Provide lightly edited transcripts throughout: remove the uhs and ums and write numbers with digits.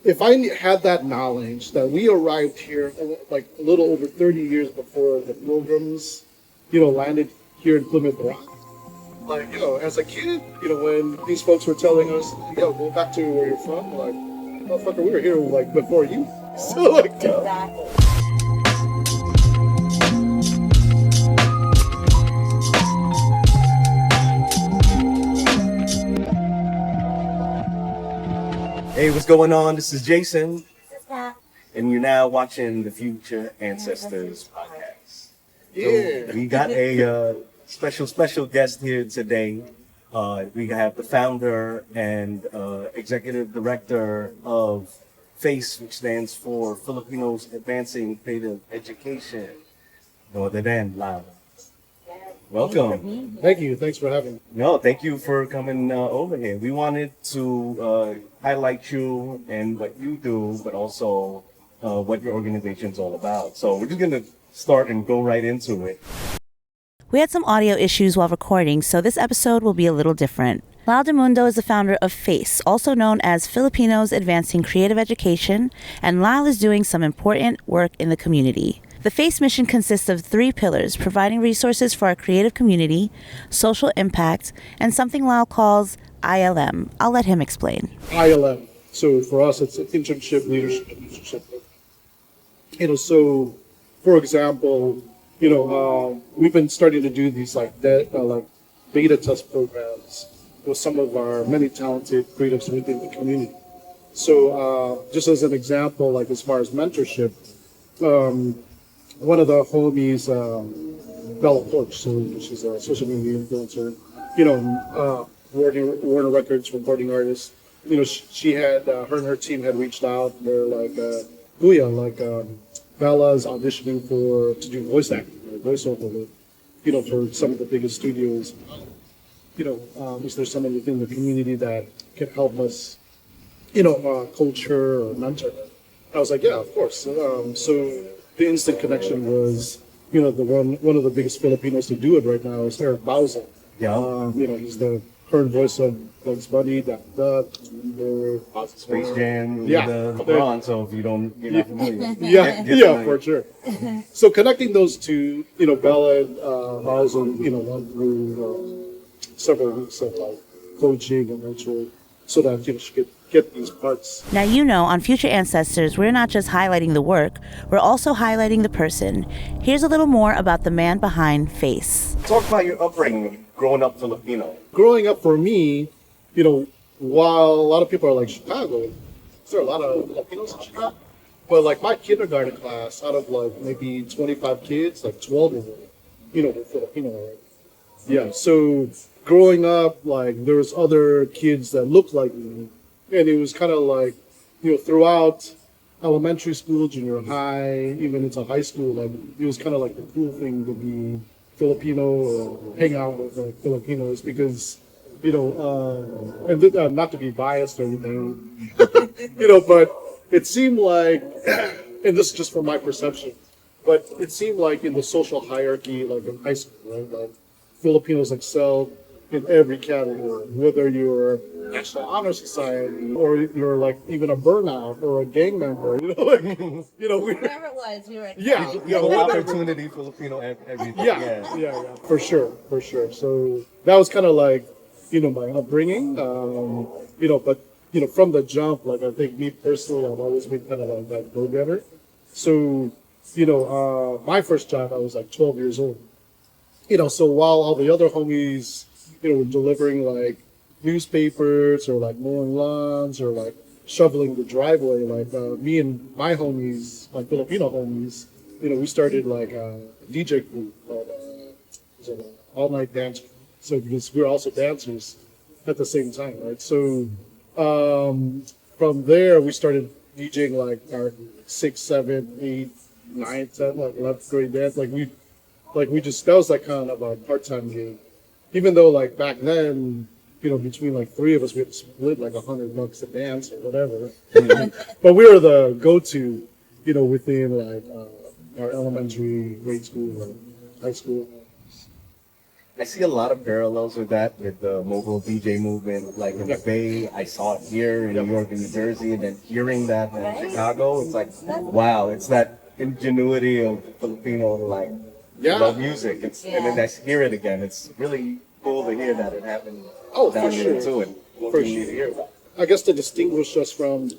if I had that knowledge that we arrived here like a little over 30 years before the Pilgrims, landed here in Plymouth Rock, like, as a kid, when these folks were telling us, go back to where you're from, like, motherfucker, we were here like before you. So like, Exactly. Hey, what's going on? This is Jason, This is Pat. and you're now watching the Future Ancestors podcast. yeah. So we got a special guest here today. We have the founder and executive director of FACE, which stands for Filipinos Advancing Creative Education, no other than Lyle. Welcome. Thank you. Thanks for having me. No, thank you for coming over here. We wanted to highlight you and what you do, but also what your organization's all about. So we're just going to start and go right into it. We had some audio issues while recording, so this episode will be a little different. Lyle del Mundo is the founder of FACE, also known as Filipinos Advancing Creative Education, and Lyle is doing some important work in the community. The FACE mission consists of 3 pillars: providing resources for our creative community, social impact, and something Lyle calls ILM. I'll let him explain. ILM. So for us, it's internship, leadership, and leadership. So for example, we've been starting to do these like beta test programs with some of our many talented creatives within the community. So just as an example, like as far as mentorship, one of the homies, Bella Porch, so she's a social media influencer, Warner Records recording artist. She had, her and her team had reached out. They're like, Bella's auditioning to do voice acting, or voiceover, for some of the biggest studios. Is there someone within the community that can help us, culture or mentor? I was like, yeah, of course. So the instant connection was, one of the biggest Filipinos to do it right now is Eric Bauza. Yeah. He's the current voice of Bugs Bunny, Space Jam, Yeah. the LeBron, so if you're not familiar. Yeah, for sure. So connecting those two, Bella and Bauza, went through several weeks of like coaching and mentoring so that she could get these parts. Now, on Future Ancestors, we're not just highlighting the work, we're also highlighting the person. Here's a little more about the man behind FACE. Talk about your upbringing, growing up Filipino. Growing up for me, while a lot of people are like Chicago, there are a lot of Filipinos in Chicago. But like my kindergarten class, out of like maybe 25 kids, like 12 of them, were Filipino already. Yeah, so growing up, like there was other kids that looked like me. And it was kind of like, throughout elementary school, junior high, even into high school, like it was kind of like the cool thing to be Filipino or hang out with like Filipinos because, and not to be biased or anything, but it seemed like, and this is just from my perception, but it seemed like in the social hierarchy, like in high school, right, like Filipinos excelled in every category, whether you're National Honor Society or you're like even a burnout or a gang member, Whatever it was, we were. Opportunity Filipino everything. Yeah, for sure. So that was kind of like, my upbringing, but from the jump, like I think me personally, I've always been kind of like that go-getter. So, my first job, I was like 12 years old. So while all the other homies, were delivering like newspapers or like mowing lawns or like shoveling the driveway, like me and my homies, my Filipino homies, we started like a DJ group called All Night Dance. So because we were also dancers at the same time, right? So from there we started DJing like our 6, 7, 8, 9, 10, like 11th grade dance. That was like kind of a part-time gig. Even though like back then, between like 3 of us, we had to split like $100 a dance or whatever. But we were the go-to, within like our elementary, grade school, or high school. I see a lot of parallels with that, with the mobile DJ movement, like in the Bay. I saw it here in New York and New Jersey, and then hearing that in Chicago, it's like, wow, it's that ingenuity of Filipino, like, love music. And then I hear it again. It's really cool to hear that it happened down here too, and what we need to hear about. I guess to distinguish us from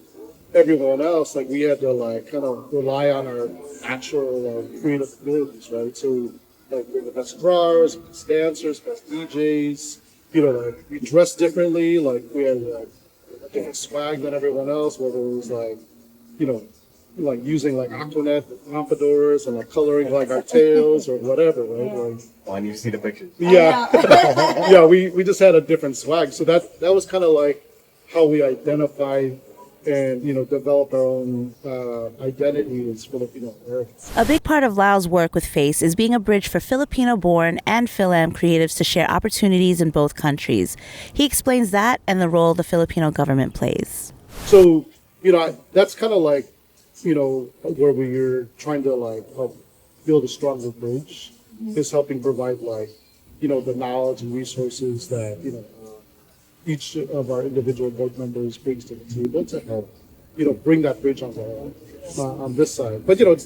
everyone else, like we had to like kind of rely on our natural creative abilities, right? So like we're the best drummers, best dancers, best DJs. You know, like we dress differently. Like we had like a different swag than everyone else. Whether it was like, you know, like using like Aquanet pompadours and like coloring like our tails or whatever, right? Like, Oh, and you see the pictures. yeah, yeah. We just had a different swag. So that was kind of like how we identified and, you know, develop our own identity as Filipino Americans. A big part of Lyle's work with FACE is being a bridge for Filipino-born and Fil-Am creatives to share opportunities in both countries. He explains that and the role the Filipino government plays. So, you know, that's kind of like, you know, where we're trying to like help build a stronger bridge, is helping provide like, you know, the knowledge and resources that, you know, each of our individual board members brings to the table to help, you know, bring that bridge on this side. But, you know,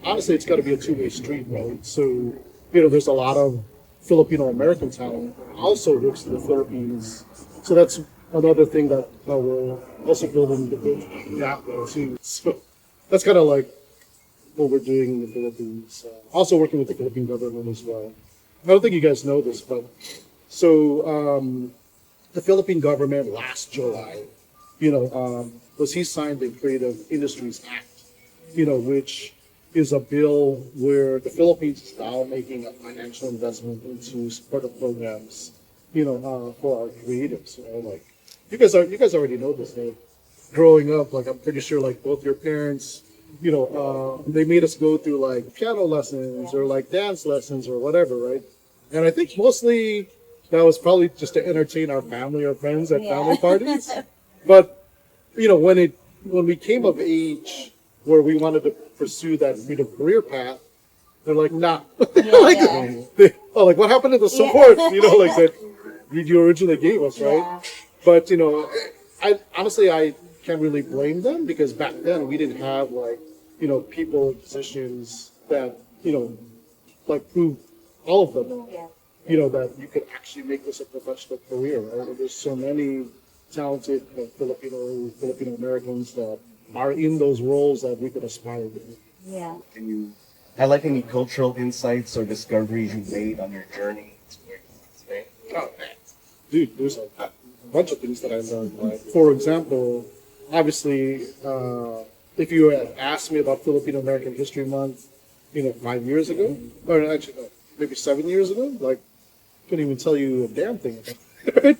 honestly, it's got to be a two-way street, right? So, you know, there's a lot of Filipino American talent also works in the Philippines. So that's another thing that we're also building the bridge gap there too. So that's kind of like what we're doing in the Philippines. Also working with the Philippine government as well. I don't think you guys know this, but so the Philippine government last July, you know, he signed the Creative Industries Act, you know, which is a bill where the Philippines is now making a financial investment into supportive programs, you know, for our creatives. You know, like you guys already know this. Right? Growing up, like I'm pretty sure, like both your parents, you know, they made us go through like piano lessons or like dance lessons or whatever, right? And I think mostly that was probably just to entertain our family or friends at family parties. But, you know, when we came of age where we wanted to pursue that creative career path, they're like, nah. Like, what happened to the support, you know, like that you originally gave us, right? Yeah. But, you know, I honestly can't really blame them because back then we didn't have like, you know, people in positions that, you know, like proved all of them. Yeah. You know, that you could actually make this a professional career, right? There's so many talented Filipino Americans that are in those roles that we could aspire to. Yeah. Can you highlight any cultural insights or discoveries you made on your journey to where you are today? Oh, man. Dude, there's a bunch of things that I learned. Right? For example, obviously, if you had asked me about Filipino American History Month, you know, 5 years ago, or actually, maybe 7 years ago, like, couldn't even tell you a damn thing about it.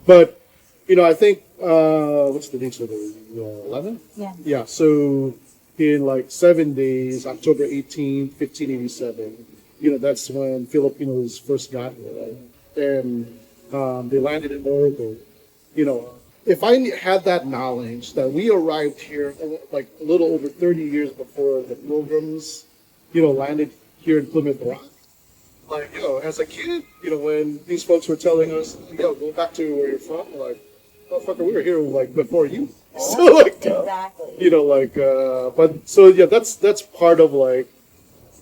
But, you know, I think, what's the date today? 11? Yeah. Yeah, so in like 7 days, October 18, 1587, you know, that's when Filipinos first got here, right? And they landed in Morocco. You know, if I had that knowledge that we arrived here like a little over 30 years before the Pilgrims, you know, landed here in Plymouth Rock, like, you know, as a kid, you know, when these folks were telling us, yo, go back to where you're from, like, motherfucker, we were here like before you. So like, exactly. You know, like, but so yeah, that's part of like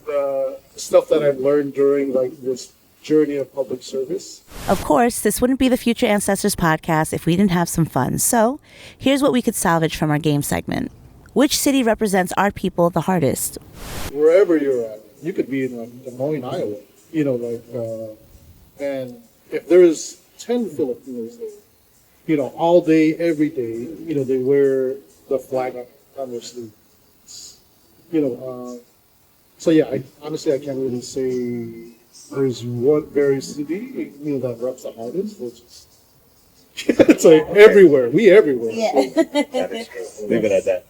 the stuff that I've learned during like this journey of public service. Of course, this wouldn't be the Future Ancestors podcast if we didn't have some fun. So here's what we could salvage from our game segment. Which city represents our people the hardest? Wherever you're at, you could be in like, Des Moines, Iowa. You know, like, and if there's 10 Filipinos there, you know, all day, every day, you know, they wear the flag on their sleeves. You know, so yeah, honestly, I can't really say there's one very city, you know, that reps the hardest. It's like everywhere. We everywhere. Yeah. So. That is true. Leave it at that.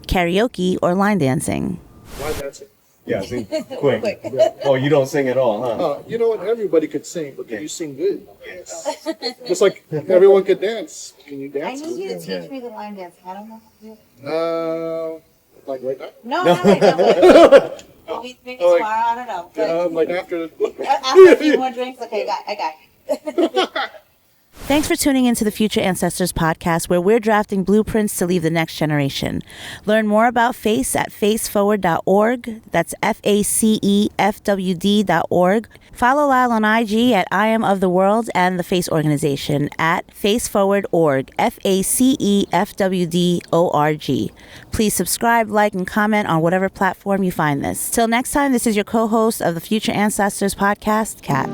Karaoke or line dancing? Line dancing. Yeah, sing quick. Yeah. Oh, you don't sing at all, huh? You know what? Everybody could sing, but can you sing good? Yes. Just like everyone could dance. Can you I dance? need you to teach me the line dance. I don't know how to do it. Like right now? No, not right now. Maybe Oh, tomorrow, I don't know. But like after. after a few more drinks, okay, I got it. Thanks for tuning into the Future Ancestors podcast, where we're drafting blueprints to leave the next generation. Learn more about FACE at faceforward.org. That's FACEFWD.org. Follow Lyle on IG at I Am of the World and the FACE organization at faceforward.org. FACEFWD.org. Please subscribe, like, and comment on whatever platform you find this. Till next time, this is your co-host of the Future Ancestors podcast, Kat.